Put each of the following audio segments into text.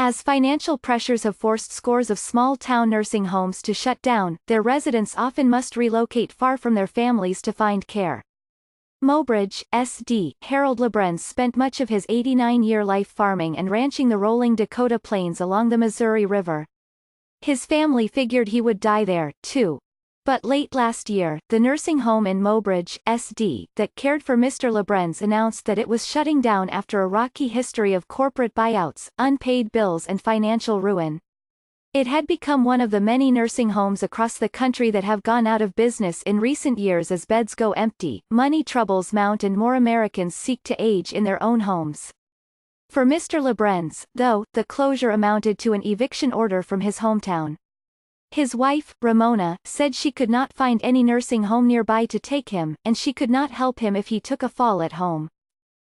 As financial pressures have forced scores of small-town nursing homes to shut down, their residents often must relocate far from their families to find care. Mobridge, SD, Harold Lebrenz spent much of his 89-year life farming and ranching the rolling Dakota Plains along the Missouri River. His family figured he would die there, too. But late last year, the nursing home in Mobridge, SD, that cared for Mr. Lebrenz announced that it was shutting down after a rocky history of corporate buyouts, unpaid bills and financial ruin. It had become one of the many nursing homes across the country that have gone out of business in recent years as beds go empty, money troubles mount and more Americans seek to age in their own homes. For Mr. Lebrenz, though, the closure amounted to an eviction order from his hometown. His wife, Ramona, said she could not find any nursing home nearby to take him, and she could not help him if he took a fall at home.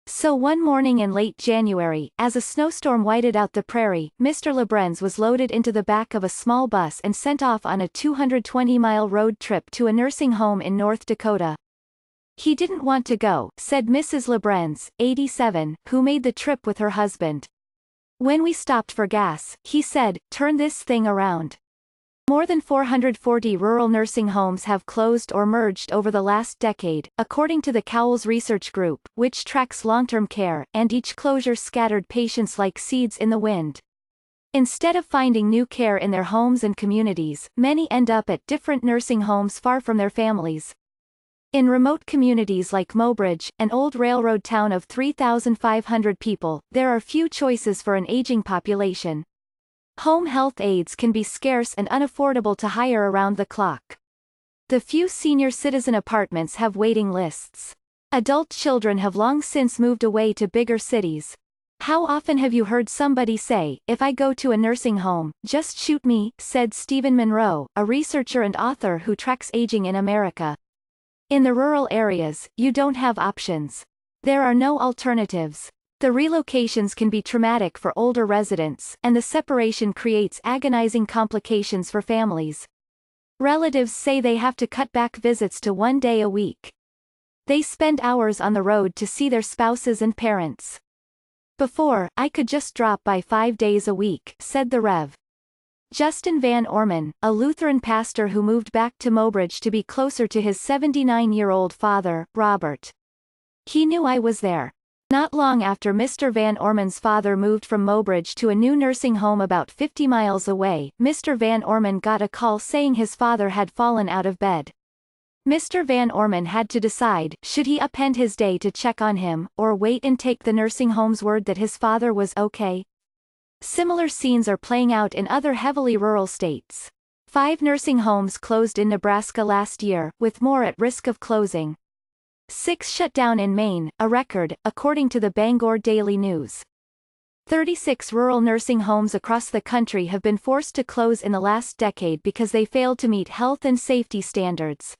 So one morning in late January, as a snowstorm whited out the prairie, Mr. Lebrenz was loaded into the back of a small bus and sent off on a 220-mile road trip to a nursing home in North Dakota. He didn't want to go, said Mrs. Lebrenz, 87, who made the trip with her husband. When we stopped for gas, he said, "Turn this thing around." More than 440 rural nursing homes have closed or merged over the last decade, according to the Cowles Research Group, which tracks long-term care, and each closure scattered patients like seeds in the wind. Instead of finding new care in their homes and communities, many end up at different nursing homes far from their families. In remote communities like Mobridge, an old railroad town of 3,500 people, there are few choices for an aging population. Home health aides can be scarce and unaffordable to hire around the clock. The few senior citizen apartments have waiting lists. Adult children have long since moved away to bigger cities. How often have you heard somebody say, "If I go to a nursing home, just shoot me," said Stephen Monroe, a researcher and author who tracks aging in America. In the rural areas, you don't have options. There are no alternatives. The relocations can be traumatic for older residents, and the separation creates agonizing complications for families. Relatives say they have to cut back visits to 1 day a week. They spend hours on the road to see their spouses and parents. "Before, I could just drop by 5 days a week," said the Rev. Justin Van Orman, a Lutheran pastor who moved back to Mobridge to be closer to his 79-year-old father, Robert. "He knew I was there." Not long after Mr. Van Orman's father moved from Mobridge to a new nursing home about 50 miles away, Mr. Van Orman got a call saying his father had fallen out of bed. Mr. Van Orman had to decide, should he upend his day to check on him, or wait and take the nursing home's word that his father was okay? Similar scenes are playing out in other heavily rural states. 5 nursing homes closed in Nebraska last year, with more at risk of closing. 6 shut down in Maine, a record, according to the Bangor Daily News. 36 rural nursing homes across the country have been forced to close in the last decade because they failed to meet health and safety standards.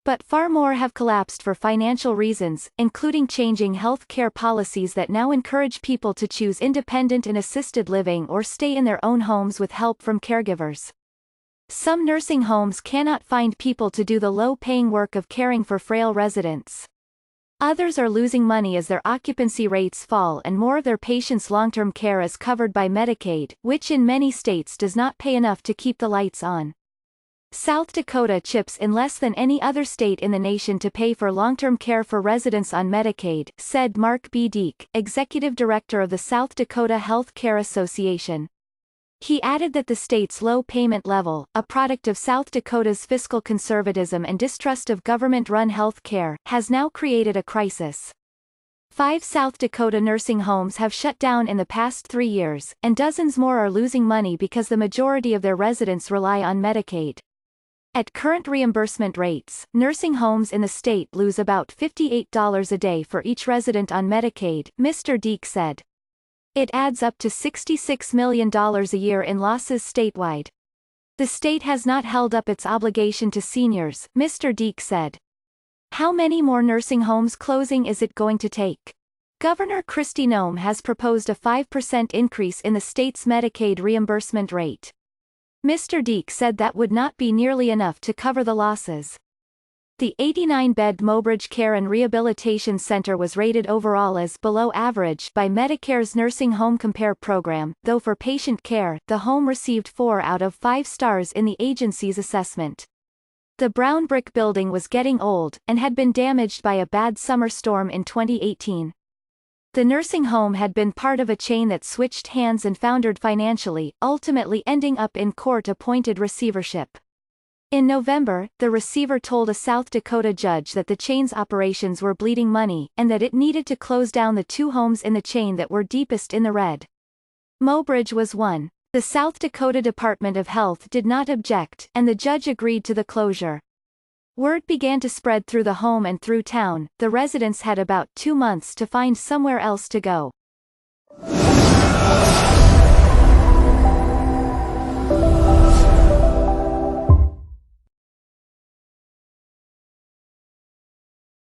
But far more have collapsed for financial reasons, including changing health care policies that now encourage people to choose independent and assisted living or stay in their own homes with help from caregivers. Some nursing homes cannot find people to do the low-paying work of caring for frail residents. Others are losing money as their occupancy rates fall and more of their patients' long-term care is covered by Medicaid, which in many states does not pay enough to keep the lights on. South Dakota chips in less than any other state in the nation to pay for long-term care for residents on Medicaid, said Mark B. Deek, executive director of the South Dakota Health Care Association. He added that the state's low payment level, a product of South Dakota's fiscal conservatism and distrust of government-run health care, has now created a crisis. 5 South Dakota nursing homes have shut down in the past 3 years, and dozens more are losing money because the majority of their residents rely on Medicaid. At current reimbursement rates, nursing homes in the state lose about $58 a day for each resident on Medicaid, Mr. Deek said. It adds up to $66 million a year in losses statewide. The state has not held up its obligation to seniors, Mr. Deek said. How many more nursing homes closing is it going to take? Governor Kristi Noem has proposed a 5% increase in the state's Medicaid reimbursement rate. Mr. Deek said that would not be nearly enough to cover the losses. The 89-bed Mobridge Care and Rehabilitation Center was rated overall as below average by Medicare's Nursing Home Compare program, though for patient care, the home received 4 out of 5 stars in the agency's assessment. The brown brick building was getting old, and had been damaged by a bad summer storm in 2018. The nursing home had been part of a chain that switched hands and foundered financially, ultimately ending up in court-appointed receivership. In November, the receiver told a South Dakota judge that the chain's operations were bleeding money, and that it needed to close down the 2 homes in the chain that were deepest in the red. Mobridge was one. The South Dakota Department of Health did not object, and the judge agreed to the closure. Word began to spread through the home and through town. The residents had about 2 months to find somewhere else to go.